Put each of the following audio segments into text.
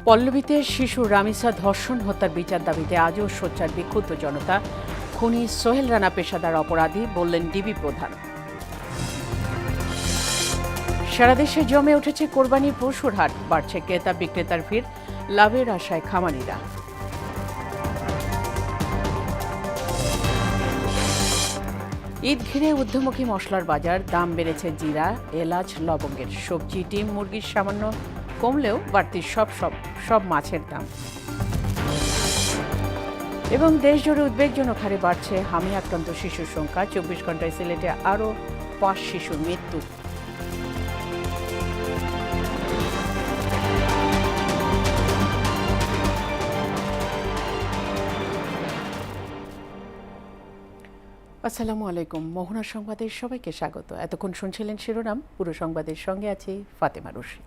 পল্লবীতে শিশু রামিসা ধর্ষণ হত্যার বিচার দাবিতে আজও সোচ্চার বিক্ষুব্ধ জনতা। খুনি সোহেল রানা পেশাদার অপরাধী বললেন ডিবি প্রধান। সারা দেশে জমে উঠেছে কোরবানির পশুর হাট, বাড়ছে ক্রেতা বিক্রেতার ভিড়, লাভের আশায় খামারিরা। ঈদ ঘিরে ঊর্ধ্বমুখী মশলার বাজার, দাম বেড়েছে জিরা, এলাচ, লবঙ্গের। সবজি, ডিম, মুরগির সামান্য কমলেও বাড়তি সব মাছের দাম। এবং দেশজুড়ে উদ্বেগজনক হারে বাড়ছে হামি আক্রান্ত শিশুর সংখ্যা। 24 ঘন্টায় সিলেটে আরও 5 শিশুর মৃত্যু। আসসালামু আলাইকুম। মোহনা সংবাদের সবাইকে স্বাগত। এতক্ষণ শুনছিলেন শিরোনাম, পুরো সংবাদের সঙ্গে আছি ফাতেমা রশি।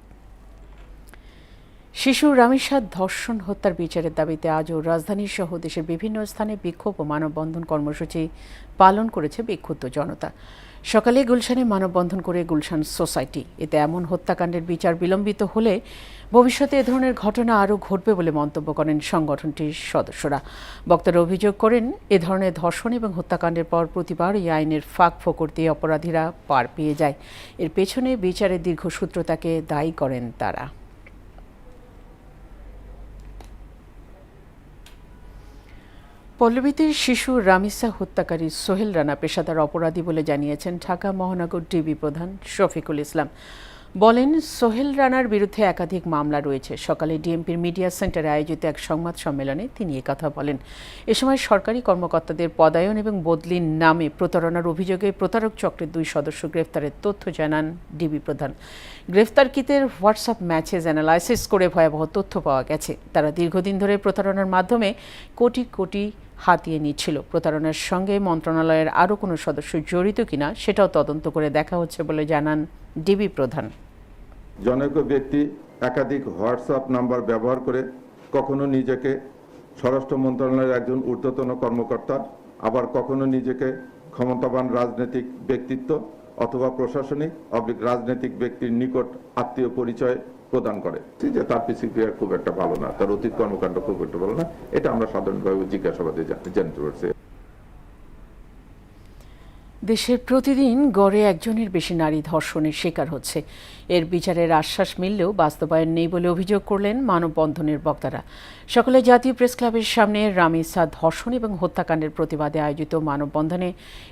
শিশু রামিসা ধর্ষণ হত্যার বিচারের দাবিতে আজও রাজধানী সহ দেশের বিভিন্ন স্থানে বিক্ষোভ ও মানববন্ধন কর্মসূচি পালন করেছে বিক্ষুব্ধ জনতা। সকালে গুলশানে মানববন্ধন করে গুলশান সোসাইটি। এতে এমন হত্যাকাণ্ডের বিচার বিলম্বিত হলে ভবিষ্যতে এ ধরনের ঘটনা আরও ঘটবে বলে মন্তব্য করেন সংগঠনটির সদস্যরা। বক্তারা অভিযোগ করেন, এ ধরনের ধর্ষণ এবং হত্যাকাণ্ডের পর প্রতিবার এই আইনের ফাঁক ফোকর দিয়ে অপরাধীরা পার পেয়ে যায়। এর পেছনে বিচারের দীর্ঘসূত্রতাকে দায়ী করেন তারা। পল্লবীতে শিশু রামিসা হত্যাকারী সোহেল রানা পেশাদার অপরাধী বলে জানিয়েছেন ঢাকা মহানগর ডিবি প্রধান শফিকুল ইসলাম। বলেন, সোহেল রানার বিরুদ্ধে একাধিক মামলা রয়েছে। সকালে ডিএমপির মিডিয়া সেন্টারে আয়োজিত এক সংবাদ সম্মেলনে তিনি একথা বলেন। এ সময় সরকারি কর্মকর্তাদের পদায়ন এবং বদলির নামে প্রতারণার অভিযোগে প্রতারক চক্রের 2 সদস্য গ্রেফতারের তথ্য জানান ডিবি প্রধান। গ্রেফতারকৃতের হোয়াটসঅ্যাপ ম্যাসেজ অ্যানালাইসিস করে ভয়াবহ তথ্য পাওয়া গেছে। তারা দীর্ঘদিন ধরে প্রতারণার মাধ্যমে কোটি কোটি হাতিয়ে নিচ্ছিল। প্রতারণার সঙ্গে মন্ত্রণালয়ের আরও কোনো সদস্য জড়িত কিনা সেটাও তদন্ত করে দেখা হচ্ছে বলে জানান ডিবি প্রধান। জনৈক ব্যক্তি একাধিক হোয়াটসঅ্যাপ নাম্বার ব্যবহার করে কখনো নিজেকে স্বরাষ্ট্র মন্ত্রণালয়ের একজন ঊর্ধ্বতন কর্মকর্তা, আবার কখনো নিজেকে ক্ষমতাবান রাজনৈতিক ব্যক্তিত্ব অথবা প্রশাসনিক রাজনৈতিক ব্যক্তির নিকট আত্মীয় পরিচয় প্রদান করে। যে তার পিসিপিআর খুব একটা ভালো না, তার অতীত কর্মকাণ্ড খুব একটা ভালো না, এটা আমরা সাধারণভাবে জিজ্ঞাসাবাদে জানতে পারছি। দেশের প্রতিদিন গড়ে একজনের বেশি নারী ধর্ষণের শিকার হচ্ছে। এর বিচারের আশ্বাস মিললেও বাস্তবায়ন নেই বলে অভিযোগ করলেন মানববন্ধনের বক্তারা। সকালে জাতীয় প্রেস ক্লাবের সামনে রামিসা ধর্ষণ এবং হত্যাকাণ্ডের প্রতিবাদে আয়োজিত মানববন্ধনে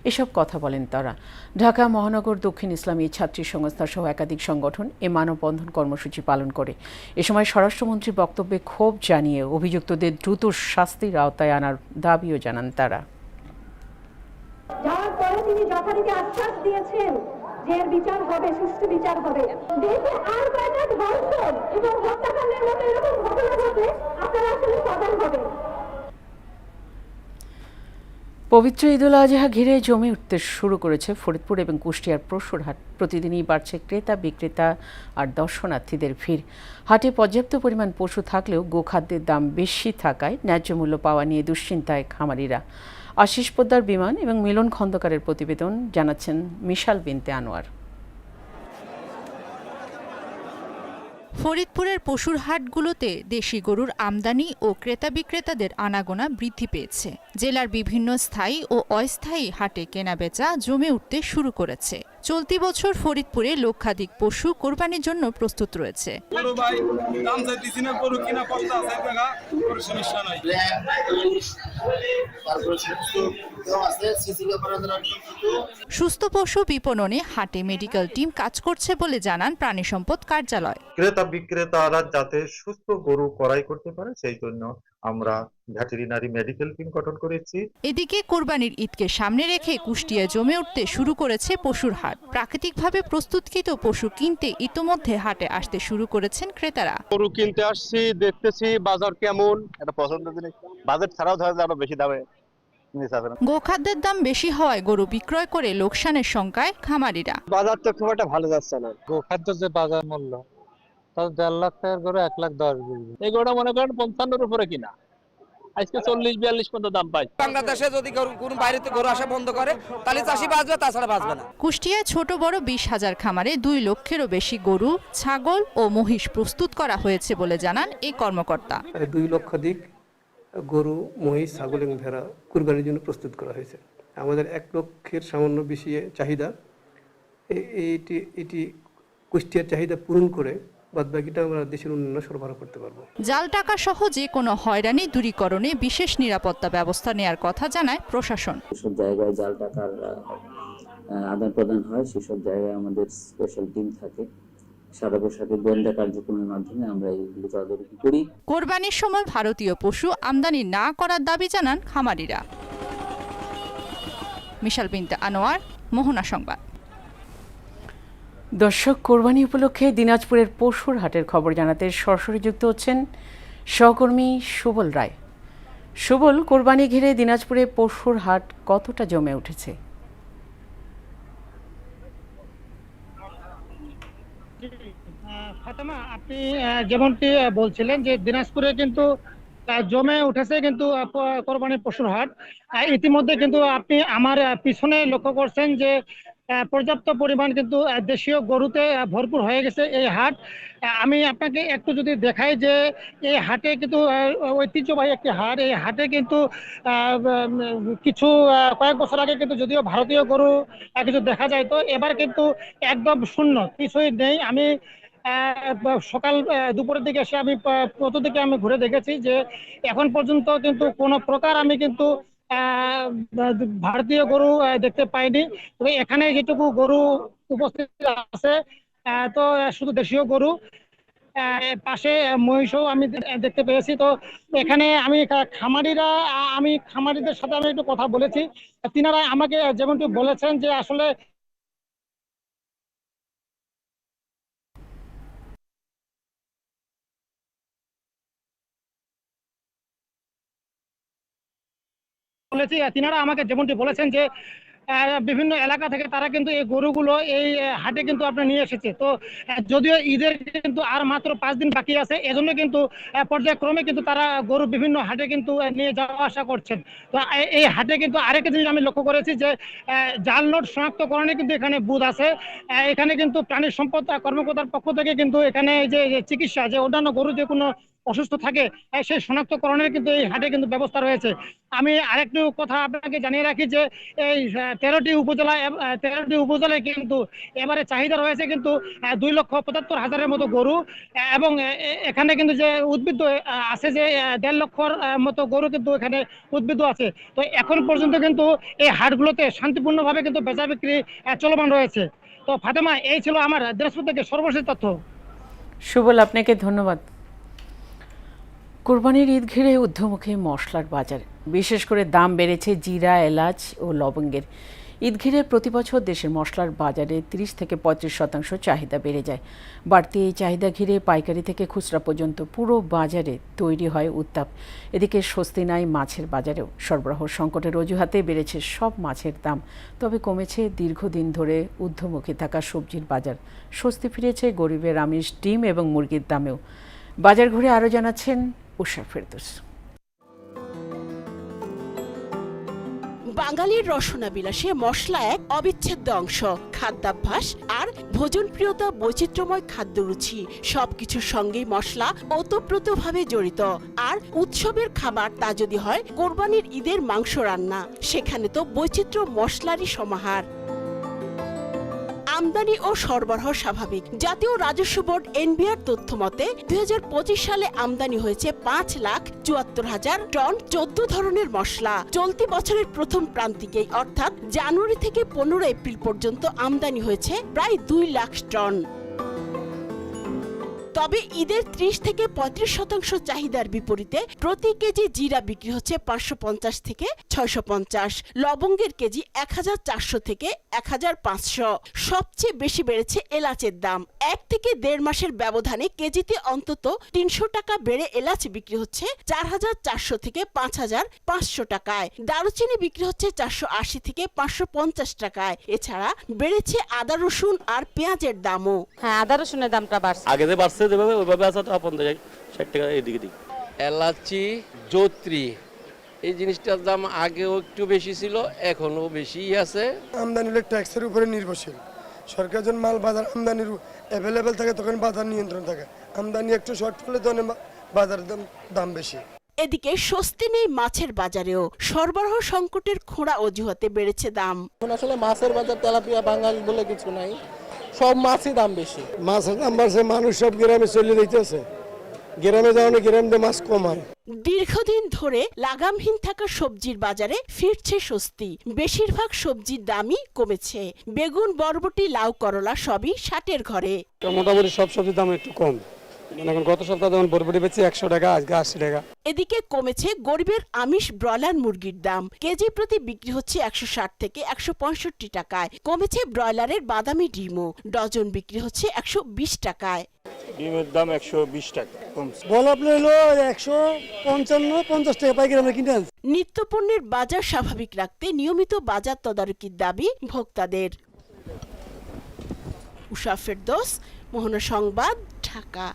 এসব কথা বলেন তারা। ঢাকা মহানগর দক্ষিণ ইসলামী ছাত্রী সংস্থা সহ একাধিক সংগঠন এ মানববন্ধন কর্মসূচি পালন করে। এ সময় স্বরাষ্ট্রমন্ত্রীর বক্তব্যে ক্ষোভ জানিয়ে অভিযুক্তদের দ্রুত শাস্তির আওতায় আনার দাবিও জানান তারা। যাওয়ার পরে তিনি যথারীতি আশ্বাস দিয়েছেন যে এর বিচার হবে, সুষ্ঠু বিচার হবে। দেশে আর কয়টা ধর্ষণ এবং হত্যাকাণ্ডের মতো এরকম ঘটনা ঘটে আপনারা আসলে সজাগ হবেন। পবিত্র ঈদুল আজহা ঘিরে জমে উঠতে শুরু করেছে ফরিদপুর এবং কুষ্টিয়ার পশুর হাট। প্রতিদিনই বাড়ছে ক্রেতা বিক্রেতা আর দর্শনার্থীদের ভিড়। হাটে পর্যাপ্ত পরিমাণ পশু থাকলেও গোখাদ্যের দাম বেশি থাকায় ন্যায্য মূল্য পাওয়া নিয়ে দুশ্চিন্তায় খামারিরা। আশিস পোদ্দার বিমান এবং মিলন খন্দকারের প্রতিবেদন, জানাচ্ছেন মিশাল বিনতে আনোয়ার। ফরিদপুরের পশুর হাটগুলোতে দেশি গরুর আমদানি ও ক্রেতা বিক্রেতাদের আনাগোনা বৃদ্ধি পেয়েছে। জেলার বিভিন্ন স্থায়ী ও অস্থায়ী হাটে কেনাবেচা জমে উঠতে শুরু করেছে। চলতি বছর ফরিদপুরে লক্ষাধিক পশু কোরবানির জন্য প্রস্তুত রয়েছে। সুস্থ পশু বিপণনে হাটে মেডিকেল টিম কাজ করছে বলে জানান প্রাণী সম্পদ কার্যালয়। ক্রেতা বিক্রেতারা যাতে সুস্থ গরু ক্রয় করতে পারে সেই জন্য আমরা ভেটেরিনারি মেডিকেল টিম গঠন করেছি। এদিকে কোরবানির ঈদকে সামনে রেখে কুষ্টিয়ায় জমে উঠতে শুরু করেছে পশুর হাট। প্রাকৃতিকভাবে প্রস্তুতকৃত পশু কিনতে ইতোমধ্যে হাটে আসতে শুরু করেছেন ক্রেতারা। গরু কিনতে আসছি, দেখতেছি বাজার কেমন, এটা পছন্দের জিনিস। বাজার ছাড়াও ধরে আরো বেশি দামে গোখাদ্যের দাম বেশি হওয়ায় গরু বিক্রয় করে লোকসানের শঙ্কায় খামারিরা। বাজার তো খুব একটা ভালো যাচ্ছে না। গোখাদ্য যে বাজার মূল্য তার 1.5 লাখ টাকার গরু 1,10,000 এই গরুটা মনে করেন 55-এর উপরে কিনা, আজকে 40-42 পর্যন্ত দাম পাই। বাংলাদেশে যদি কোনো বাইরেতে গরু আসা বন্ধ করে তাহলে চাষি বাঁচবে, তাছাড়া বাঁচবে না। কুষ্টিয়ায় ছোট বড় 20,000 খামারে 2 লক্ষেরও বেশি গরু, ছাগল ও মহিষ প্রস্তুত করা হয়েছে বলে জানান এই কর্মকর্তা। 2 লক্ষাধিক গরু, মহিষ, ছাগল এবং ভেড়া কুরবানির জন্য প্রস্তুত করা হয়েছে। আমাদের 1 লক্ষের সামান্য বেশি চাহিদা, এটি কুষ্টিয়ার চাহিদা পূরণ করে বাদবাকিটা আমরা দেশের উন্নয়নে সরবরাহ করতে পারবো। জাল টাকা সহ যে কোনো হয়রানি দূরীকরণে বিশেষ নিরাপত্তা ব্যবস্থা নেওয়ার কথা জানায় প্রশাসন। যেসব জায়গায় জাল টাকার আদান প্রদান হয় সেসব জায়গায় আমাদের স্পেশাল টিম থাকে। সারা পোশাকে গোয়েন্দা কার্যক্রমের মাধ্যমে আমরা এইগুলো তদারকি করি। কোরবানির সময় ভারতীয় পশু আমদানি না করার দাবি জানান খামারিরা। মিশাল বিনতে আনোয়ার, মোহনা সংবাদ। দর্শক, কোরবানি উপলক্ষে দিনাজপুরের পশুর হাটের খবর জানাতে সরাসরি যুক্ত হচ্ছেন সহকর্মী সুবল রায়। সুবল, কোরবানি ঘিরে দিনাজপুরে পশুর হাট কতটা জমে উঠেছে? ফাতেমা, আপনি যেমনটি বলছিলেন যে দিনাজপুরে কিন্তু জমে উঠেছে কিন্তু কোরবানির পশুর হাট। ইতিমধ্যে কিন্তু আপনি আমার পিছনে লক্ষ্য করছেন যে পর্যাপ্ত পরিমাণ কিন্তু দেশীয় গরুতে ভরপুর হয়ে গেছে এই হাট। আমি আপনাকে একটু যদি দেখাই যে এই হাটে কিন্তু ঐতিহ্যবাহী একটি হাট। এই হাটে কিন্তু কিছু কয়েক বছর আগে কিন্তু যদিও ভারতীয় গরু কিছু দেখা যায়, তো এবার কিন্তু একদম শূন্য, কিছুই নেই। আমি সকাল দুপুরের দিকে এসে আমি প্রতিদিকে আমি ঘুরে দেখেছি যে এখন পর্যন্ত কিন্তু কোনো প্রকার আমি কিন্তু ভারতীয় গরু দেখতে পাইনি। তবে এখানে যেটুকু গরু উপস্থিত আছে তো শুধু দেশীয় গরু, পাশে মহিষও আমি দেখতে পেয়েছি। তো এখানে আমি খামারিদের সাথে আমি একটু কথা বলেছি। তিনারা আমাকে যেমনটি বলেছেন যে আসলে তিনারা আমাকে যেমনটি বলেছেন যে বিভিন্ন এলাকা থেকে তারা কিন্তু এই গরুগুলো এই হাটে কিন্তু আপনার নিয়ে এসেছে। তো যদিও ঈদের কিন্তু আর মাত্র 5 দিন বাকি আছে, এজন্য কিন্তু পর্যায়ক্রমে কিন্তু তারা গরু বিভিন্ন হাটে কিন্তু নিয়ে যাওয়া আসা করছেন। তো এই হাটে কিন্তু আরেকটা জিনিস আমি লক্ষ্য করেছি যে জাল নোট শনাক্তকরণে কিন্তু এখানে বুথ আছে। এখানে কিন্তু প্রাণী সম্পদ কর্মকর্তার পক্ষ থেকে কিন্তু এখানে যে চিকিৎসা, যে অন্যান্য গরু যে কোনো অসুস্থ থাকে সেই শনাক্তকরণের কিন্তু এই হাটে কিন্তু ব্যবস্থা রয়েছে। আমি আরেকটু কথা আপনাকে জানিয়ে রাখি যে এই 13টি উপজেলায় কিন্তু এবারে চাহিদা রয়েছে কিন্তু 2,75,000-এর মতো গরু, এবং এখানে কিন্তু যে উদ্ভিদ আছে যে 1.5 লক্ষর মতো গরু কিন্তু এখানে উদ্ভিদ আছে। তো এখন পর্যন্ত কিন্তু এই হাটগুলোতে শান্তিপূর্ণভাবে কিন্তু বেচা বিক্রি চলমান রয়েছে। তো ফাতেমা, এই ছিল আমার দিনাজপুর থেকে সর্বশেষ তথ্য। সুবল, আপনাকে ধন্যবাদ। কোরবানির ঈদ ঘিরে ঊর্ধ্বমুখী মশলার বাজার, বিশেষ করে দাম বেড়েছে জিরা, এলাচ ও লবঙ্গের। ঈদ ঘিরে প্রতি বছর দেশের মশলার বাজারে 30-35% চাহিদা বেড়ে যায়। বাড়তি এই চাহিদা ঘিরে পাইকারি থেকে খুচরা পর্যন্ত পুরো বাজারে তৈরি হয় উত্তাপ। এদিকে স্বস্তি নাই মাছের বাজারেও। সরবরাহ সংকটের অজুহাতে বেড়েছে সব মাছের দাম, তবে কমেছে দীর্ঘদিন ধরে ঊর্ধ্বমুখী থাকা সবজির বাজার। স্বস্তি ফিরেছে গরিবের আমিষ, ডিম এবং মুরগির দামেও। বাজার ঘুরে আরও জানাচ্ছেন উষা ফেরদৌস। বাঙালির রসনা বিলাসে মশলা এক অবিচ্ছেদ্য অংশ। খাদ্যাভ্যাস আর ভোজনপ্রিয়তা, বৈচিত্র্যময় খাদ্যরুচি সবকিছুর সঙ্গেই মশলা ওতপ্রোতভাবে জড়িত। আর উৎসবের খাবার তা যদি হয় কোরবানির ঈদের মাংস রান্না, সেখানে তো বৈচিত্র্য মশলারই সমাহার। আমদানি ও সরবরাহ স্বাভাবিক। জাতীয় রাজস্ব বোর্ড এনবিআর তথ্য মতে 2025 সালে আমদানি হয়েছে 5,74,000 টন 14 ধরনের মশলা। চলতি বছরের প্রথম প্রান্তিকেই অর্থাৎ জানুয়ারি থেকে 15 এপ্রিল পর্যন্ত আমদানি হয়েছে প্রায় 2 লাখ টন। তবে ঈদের 30-35% চাহিদার বিপরীতে প্রতি কেজি জিরা বিক্রি হচ্ছে 550 থেকে 650, লবঙ্গের কেজি 1,400 থেকে 1,500। সবচেয়ে বেশি বেড়েছে এলাচের দাম। 1 থেকে 1.5 মাসের ব্যবধানে কেজিতে অন্তত 300 টাকা বেড়ে এলাচ বিক্রি হচ্ছে 4,400 থেকে 5,500 টাকায়। দারুচিনি বিক্রি হচ্ছে 480 থেকে 550 টাকায়। এছাড়া বেড়েছে আদা, রসুন আর পেঁয়াজের দামও। হ্যাঁ, আদা রসুনের দামটা বাড়ছে। আগে যে বাড়ছে যেভাবে ওইভাবে আছে তো 50-60 টাকা এদিকে দিক। এলাচি, জৈত্রী, এই জিনিসটার দাম আগেও একটু বেশি ছিল, এখনো বেশি আছে। আমদানি হলে ট্যাক্সের উপরে নির্ভরশীল। সরকার যখন মাল বাজার আমদানির অ্যাভেলেবেল থাকে তখন বাজার নিয়ন্ত্রণ থাকে, আমদানি একটু শর্ট পড়লে তখন বাজারের দাম বেশি। এদিকে স্বস্তি নেই মাছের বাজারেও, সরবরাহ সংকটের খোঁড়া অজুহাতে বেড়েছে দাম। আসলে মাছের বাজার তেলাপিয়া বাঙাল বলে কিছু নাই, সব মাছই দাম বেশি। মাছের দাম বাড়ছে, মানুষ সব গ্রামে চলে যাইতেছে, গ্রামে যাওয়া গ্রামে মাছ কমায়। দীর্ঘদিন ধরে লাগামহীন থাকা সবজির বাজারে ফিরছে স্বস্তি। বেশিরভাগ সবজির দামই কমেছে। বেগুন, বরবটি, লাউ, করলা সবই 60-এর ঘরে। মোটামুটি সব সবজির দাম একটু কম, এখন গত সপ্তাহে যেমন বরবটি বেচে 100 টাকা, আজকে 80 টাকা। এদিকে কমেছে গরিবের আমিষ ব্রয়লার মুরগির দাম। কেজি প্রতি বিক্রি হচ্ছে 160 থেকে 165 টাকায়। কমেছে ব্রয়লারের বাদামি ডিমও, ডজন বিক্রি হচ্ছে 120 টাকায়। ডিমের দাম 120 টাকা কমছে। বল আপনি হলো 155-50 টাকা পাইকারি আমরা কিনে আনছি। নিত্যপণ্যের বাজার স্বাভাবিক রাখতে নিয়মিত বাজার তদারকির দাবি ভোক্তাদের। উষা ফেরদৌস, মোহনা সংবাদ, ঢাকা।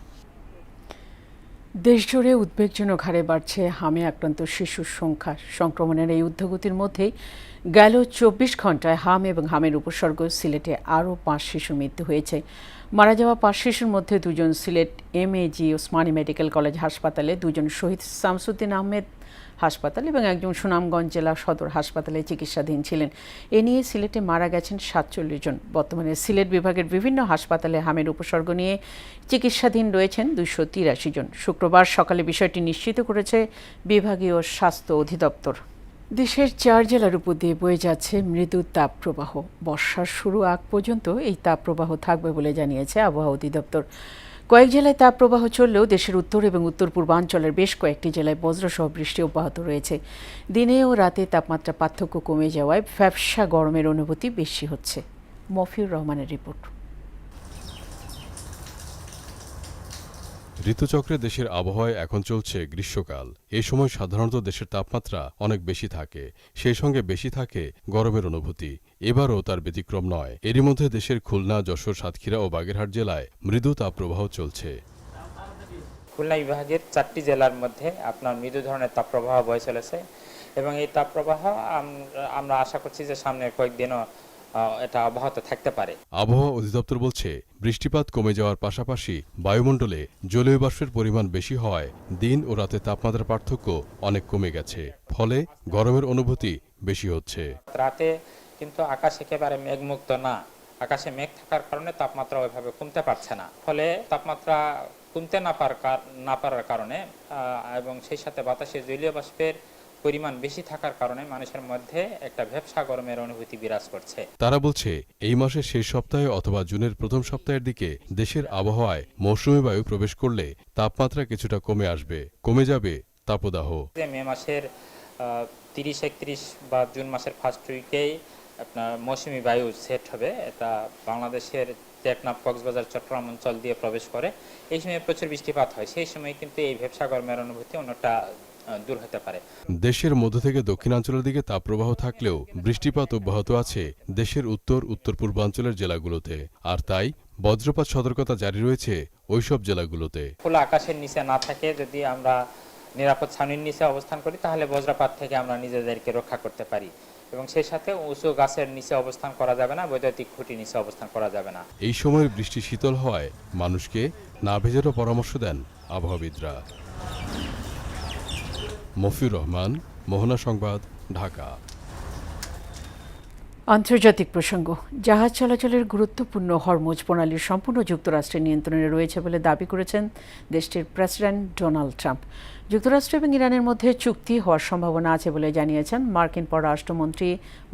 দেশজুড়ে উদ্বেগজনক হারে বাড়ছে হামে আক্রান্ত শিশুর সংখ্যা। সংক্রমণের এই ঊর্ধ্বগতির মধ্যেই গেল 24 ঘন্টায় হাম এবং হামের উপসর্গ সিলেটে আরও 5 শিশুর মৃত্যু হয়েছে। মারা যাওয়া 5 শিশুর মধ্যে 2 জন Sylhet MAG Osmani medical college হাসপাতালে, 2 জন শহীদ শামসুদ্দিন আহমেদ হাসপাতাল এবং 1 জন সুনামগঞ্জ জেলা সদর হাসপাতালে চিকিৎসাধীন ছিলেন। এ নিয়ে সিলেটে মারা গেছেন 47 জন। বর্তমানে সিলেট বিভাগের বিভিন্ন হাসপাতালে হামের উপসর্গ নিয়ে চিকিৎসাধীন রয়েছেন 283 জন। শুক্রবার সকালে বিষয়টি নিশ্চিত করেছে বিভাগীয় স্বাস্থ্য অধিদপ্তর। দেশের 4 জেলার উপর দিয়ে বয়ে যাচ্ছে মৃদু তাপপ্রবাহ। বর্ষার শুরু আগ পর্যন্ত এই তাপপ্রবাহ থাকবে বলে জানিয়েছে আবহাওয়া অধিদপ্তর। কয়েক জেলায় তাপপ্রবাহ চললেও দেশের উত্তর এবং উত্তর পূর্বাঞ্চলের বেশ কয়েকটি জেলায় বজ্রসহ বৃষ্টি অব্যাহত রয়েছে। দিনে ও রাতে তাপমাত্রা পার্থক্য কমে যাওয়ায় ভ্যাপসা গরমের অনুভূতি বেশি হচ্ছে। মফিউর রহমানের রিপোর্ট। ঋতুচক্রে দেশের আবহাওয়ায় এখন চলছে গ্রীষ্মকাল। এই সময় সাধারণত দেশের তাপমাত্রা অনেক বেশি থাকে, সেই সঙ্গে বেশি থাকে গরমের অনুভূতি। এবারও তার ব্যতিক্রম নয়। এরই মধ্যে দেশের খুলনা, যশোর, সাতক্ষীরা ও বাগেরহাট জেলায় মৃদু তাপপ্রবাহ চলছে। খুলনা বিভাগের 4টি জেলার মধ্যে আপনার মৃদু ধরনের তাপপ্রবাহ বয়ে চলেছে এবং এই তাপপ্রবাহ আমরা আশা করছি যে সামনের কয়েকদিনও এটা অব্যাহত থাকতে পারে। আবহাওয়া অধিদপ্তর বলছে, বৃষ্টিপাত কমে যাওয়ার পাশাপাশি বায়ুমণ্ডলে জলীয় বাষ্পের পরিমাণ বেশি হওয়ায় দিন ও রাতে তাপমাত্রার পার্থক্য অনেক কমে গেছে। ফলে গরমের অনুভূতি বেশি হচ্ছে। রাতে কিন্তু আকাশ একেবারে মেঘমুক্ত না, আকাশে মেঘ থাকার কারণে তাপমাত্রা ওইভাবে কমতে পারছে না। ফলে তাপমাত্রা কমতে না পারার কারণে এবং সেই সাথে বাতাসে জলীয় বাষ্পের পরিমাণ বেশি থাকার কারণে মানুষের মধ্যে একটা ভ্যাপসা গরমের অনুভূতি বিরাজ করছে। তারা বলছে, এই মাসের শেষ সপ্তাহে অথবা জুনের প্রথম সপ্তাহের দিকে দেশের আবহাওয়ায় মৌসুমী বায়ু প্রবেশ করলে তাপমাত্রা কিছুটা কমে আসবে, কমে যাবে তাপদাহ। মে মাসের 30-31 বা জুন মাসের ফার্স্ট উইকেই আপনার মৌসুমী বায়ু সেট হবে। এটা বাংলাদেশের টেকনাফ, কক্সবাজার, চট্টগ্রাম অঞ্চল দিয়ে প্রবেশ করে। এই সময় প্রচুর বৃষ্টিপাত হয়, সেই সময় কিন্তু এই ভ্যাপসা গরমের অনুভূতি অন্যটা দূর হতে পারে। দেশের মধ্য থেকে দক্ষিণাঞ্চলের দিকে তাপপ্রবাহ থাকলেও বৃষ্টিপাত অব্যাহত আছে দেশের উত্তর পূর্বাঞ্চলের জেলাগুলোতে। আর তাই বজ্রপাত সতর্কতা জারি রয়েছে ওইসব জেলাগুলোতে। খোলা আকাশের নিচে না থাকে যদি আমরা নিরাপদ ছাউনির নিচে অবস্থান করি তাহলে বজ্রপাত থেকে আমরা নিজেদেরকে রক্ষা করতে পারি এবং সেই সাথে উঁচু গাছের নিচে অবস্থান করা যাবে না, বৈদ্যুতিক খুঁটির নিচে অবস্থান করা যাবে না। এই সময়ের বৃষ্টি শীতল হওয়ায় মানুষকে না ভেজারও পরামর্শ দেন আবহাওয়াবিদরা। মফিউর রহমান, মোহনা সংবাদ, ঢাকা। আন্তর্জাতিক প্রসঙ্গ। জাহাজ চলাচলের গুরুত্বপূর্ণ হরমুজ প্রণালী সম্পূর্ণ যুক্তরাষ্ট্রের নিয়ন্ত্রণে রয়েছে বলে দাবি করেছেন দেশটির প্রেসিডেন্ট ডোনাল্ড ট্রাম্প। যুক্তরাষ্ট্র এবং ইরানের মধ্যে চুক্তি হওয়ার সম্ভাবনা আছে বলে জানিয়েছেন মার্কিন পররাষ্ট্রমন্ত্রী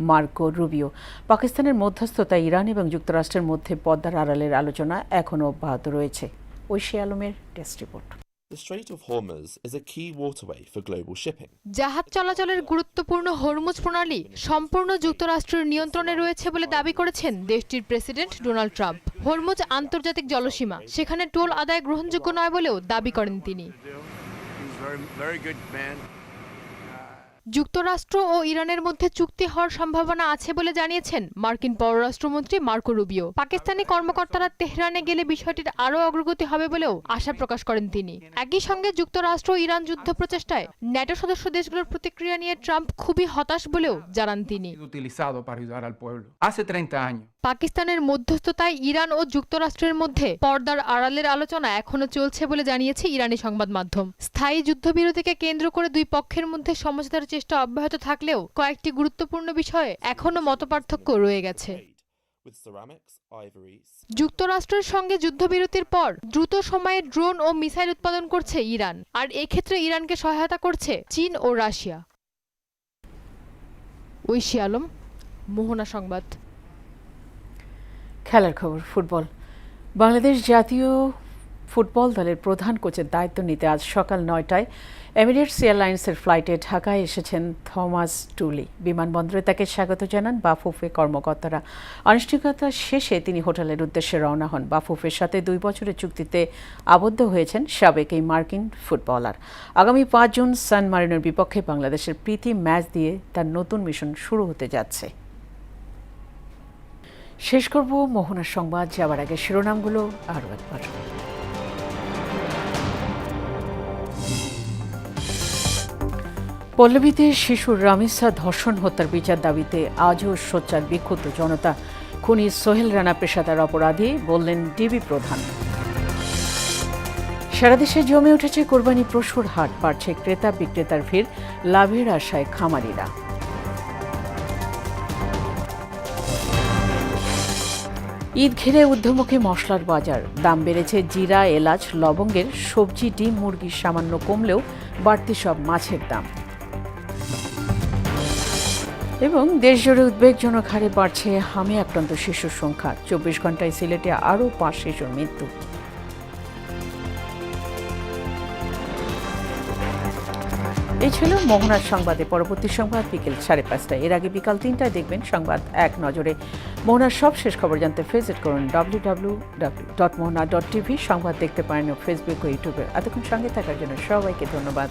মার্কো রুবিও। পাকিস্তানের মধ্যস্থতায় ইরান এবং যুক্তরাষ্ট্রের মধ্যে পদ্মার আড়ালের আলোচনা এখনও অব্যাহত রয়েছে। ঐশী আলমের test report. The Strait of Hormuz is a key waterway for global shipping. জাহাজ চলাচলের গুরুত্বপূর্ণ হরমুজ প্রণালী সম্পূর্ণ যুক্তরাষ্ট্রের নিয়ন্ত্রণে রয়েছে বলে দাবি করেছেন দেশটির প্রেসিডেন্ট ডোনাল্ড ট্রাম্প। হরমুজ আন্তর্জাতিক জলসীমা, সেখানে টোল আদায় গ্রহণযোগ্য নয় বলেও দাবি করেন তিনি। যুক্তরাষ্ট্র ও ইরানের মধ্যে চুক্তি হওয়ার সম্ভাবনা আছে বলে জানিয়েছেন মার্কিন পররাষ্ট্রমন্ত্রী মার্কো রুবিও। পাকিস্তানি কর্মকর্তারা তেহরানে গেলে বিষয়টির আরও অগ্রগতি হবে বলেও আশা প্রকাশ করেন তিনি। একই সঙ্গে যুক্তরাষ্ট্র ও ইরান যুদ্ধ প্রচেষ্টায় ন্যাটো সদস্য দেশগুলোর প্রতিক্রিয়া নিয়ে ট্রাম্প খুবই হতাশ বলেও জানান তিনি। পাকিস্তানের মধ্যস্থতায় ইরান ও যুক্তরাষ্ট্রের মধ্যে পর্দার আড়ালের আলোচনা এখনো চলছে বলে জানিয়েছে ইরানি সংবাদ মাধ্যম। স্থায়ী যুদ্ধবিরতিকে কেন্দ্র করে দুই পক্ষের মধ্যে সমঝোতার চেষ্টা অব্যাহত থাকলেও কয়েকটি গুরুত্বপূর্ণ বিষয়ে এখনো মতপার্থক্য রয়ে গেছে। যুক্তরাষ্ট্রের সঙ্গে যুদ্ধবিরতির পর দ্রুত সময়ে ড্রোন ও মিসাইল উৎপাদন করছে ইরান, আর এক্ষেত্রে ইরানকে সহায়তা করছে চীন ও রাশিয়া। ঐশী আলম, মোহনা সংবাদ। খেলার খবর, ফুটবল। বাংলাদেশ জাতীয় ফুটবল দলের প্রধান কোচের দায়িত্ব নিতে আজ সকাল 9টায় এমিরেটস এয়ারলাইন্সের ফ্লাইটে ঢাকায় এসেছেন থমাস টুলি। বিমানবন্দরে তাকে স্বাগত জানান বাফুফে কর্মকর্তারা। আনুষ্ঠানিকতা শেষে তিনি হোটেলের উদ্দেশ্যে রওনা হন। বাফুফের সাথে 2 বছরের চুক্তিতে আবদ্ধ হয়েছেন সাবেক এই মার্কিন ফুটবলার। আগামী 5 জুন সান মারিনোর বিপক্ষে বাংলাদেশের প্রীতি ম্যাচ দিয়ে তার নতুন মিশন শুরু হতে যাচ্ছে। শেষ করব মোহনার সংবাদ, যাওয়ার আগে শিরোনামগুলো আরও একবার। পল্লবীতে শিশুর রামিসা ধর্ষণ হত্যার বিচার দাবিতে আজও সোচ্চার বিক্ষুব্ধ জনতা। খুনি সোহেল রানা পেশাদার অপরাধী বললেন ডিবি প্রধান। সারা দেশে জমে উঠেছে কোরবানি পশুর হাট, বাড়ছে ক্রেতা বিক্রেতার ভিড়, লাভের আশায় খামারিরা। ঈদ ঘিরে ঊর্ধ্বমুখী মশলার বাজার, দাম বেড়েছে জিরা, এলাচ, লবঙ্গের। সবজি, ডিম, মুরগি সামান্য কমলেও বাড়তি সব মাছের দাম। এবং দেশজুড়ে উদ্বেগজনক হারে বাড়ছে হামে আক্রান্ত শিশুর সংখ্যা। 24 ঘন্টায় সিলেটে আরও 5 শিশুর মৃত্যু। এই ছিল মোহনার সংবাদে। পরবর্তী সংবাদ বিকেল 5:30। এর আগে বিকাল 3টায় দেখবেন সংবাদ এক নজরে। মোহনার সব শেষ খবর জানতে ভিজিট করুন www.mohana.tv। সংবাদ দেখতে পারেন ফেসবুক ও ইউটিউবে। এতক্ষণ সঙ্গে থাকার জন্য সবাইকে ধন্যবাদ।